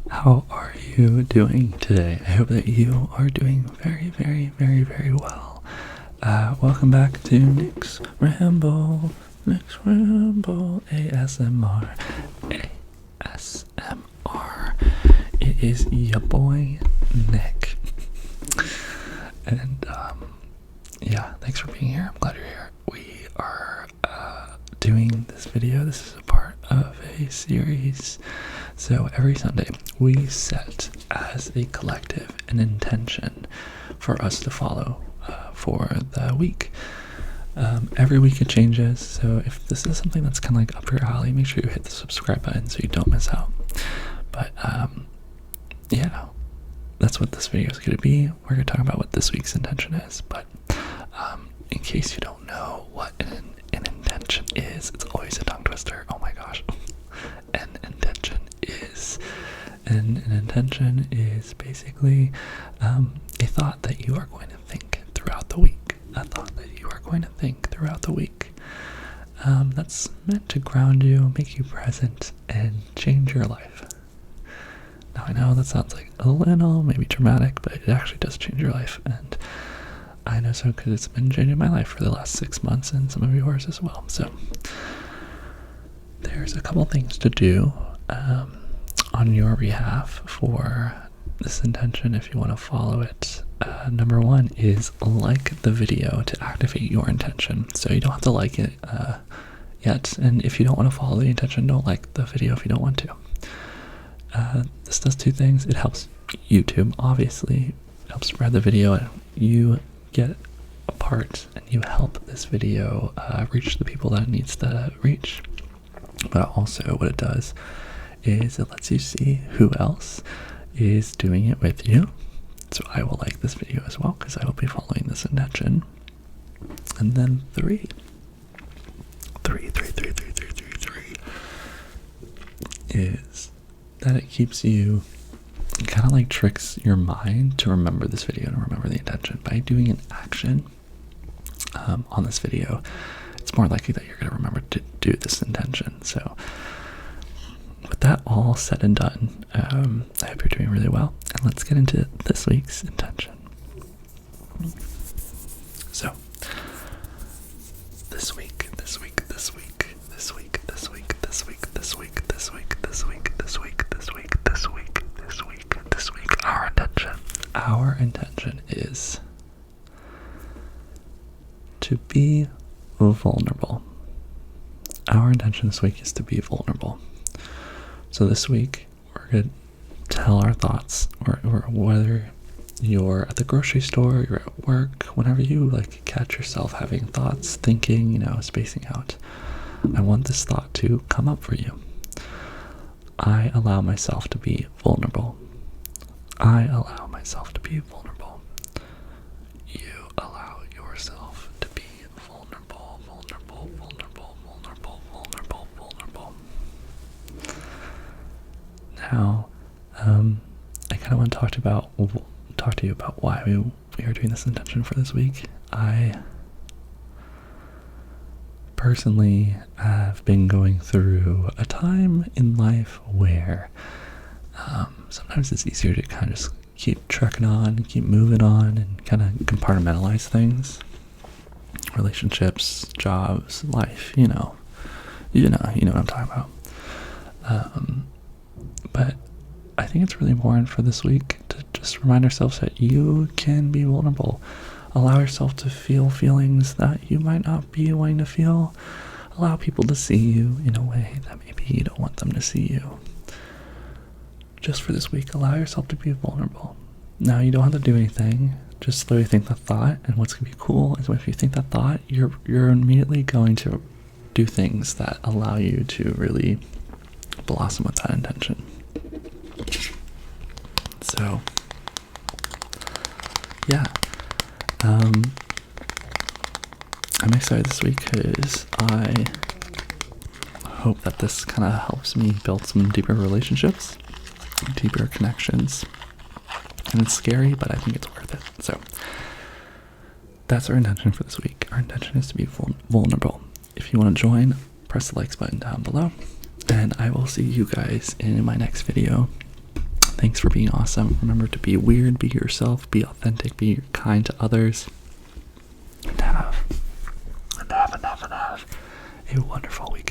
How are you doing today? I hope that you are doing very, very, very, very well. Welcome back to Nick's Ramble, ASMR, ASMR. It is your boy, Nick. And, yeah, thanks for being here. I'm glad you're here. We are, doing this video. This is a part of a series. So every Sunday we set as a collective an intention for us to follow for the week. Every week it changes, so if this is something that's kind of like up your alley, make sure you hit the subscribe button so you don't miss out. But yeah, that's what this video is going to be. We're going to talk about what this week's intention is, but in case you don't know what an intention is, it's always a tongue twister. Oh my gosh. An intention is basically a thought that you are going to think throughout the week. That's meant to ground you, make you present, and change your life. Now I know that sounds like a little maybe dramatic, but it actually does change your life, and I know so because it's been changing my life for the last 6 months and some of yours as well. So there's a couple things to do on your behalf for this intention if you want to follow it. Number one is like the video to activate your intention. So you don't have to like it yet, and if you don't want to follow the intention, don't like the video if you don't want to. This does two things. It helps YouTube, obviously, helps spread the video, and you get a part and you help this video reach the people that it needs to reach. But also what it does is it lets you see who else is doing it with you. So I will like this video as well because I will be following this intention. And then three is that it keeps you, kind of like tricks your mind to remember this video and remember the intention. By doing an action on this video, it's more likely that you're going to remember to do this intention. So with that all said and done, I hope you're doing really well, and let's get into this week's intention. So this week, our intention is to be vulnerable. Our intention this week is to be vulnerable. So this week, we're going to tell our thoughts, or whether you're at the grocery store, you're at work, whenever you like catch yourself having thoughts, thinking, spacing out, I want this thought to come up for you. I allow myself to be vulnerable. I allow myself to be vulnerable. You allow yourself to be vulnerable. Now, I kind of want to talk to you about why we are doing this intention for this week. I personally have been going through a time in life where sometimes it's easier to kind of just keep trucking on, keep moving on, and kind of compartmentalize things. Relationships, jobs, life, you know what I'm talking about. But I think it's really important for this week to just remind ourselves that you can be vulnerable. Allow yourself to feel feelings that you might not be wanting to feel. Allow people to see you in a way that maybe you don't want them to see you. Just for this week, allow yourself to be vulnerable. Now, you don't have to do anything. Just slowly think the thought, and what's going to be cool is if you think that thought, you're immediately going to do things that allow you to really blossom with that intention. So, yeah. I'm excited this week because I hope that this kind of helps me build some deeper relationships, deeper connections. And it's scary, but I think it's worth it. So that's our intention for this week. Our intention is to be vulnerable. If you want to join, press the likes button down below, and I will see you guys in my next video. Thanks for being awesome. Remember to be weird, be yourself, be authentic, be kind to others, and have a wonderful weekend.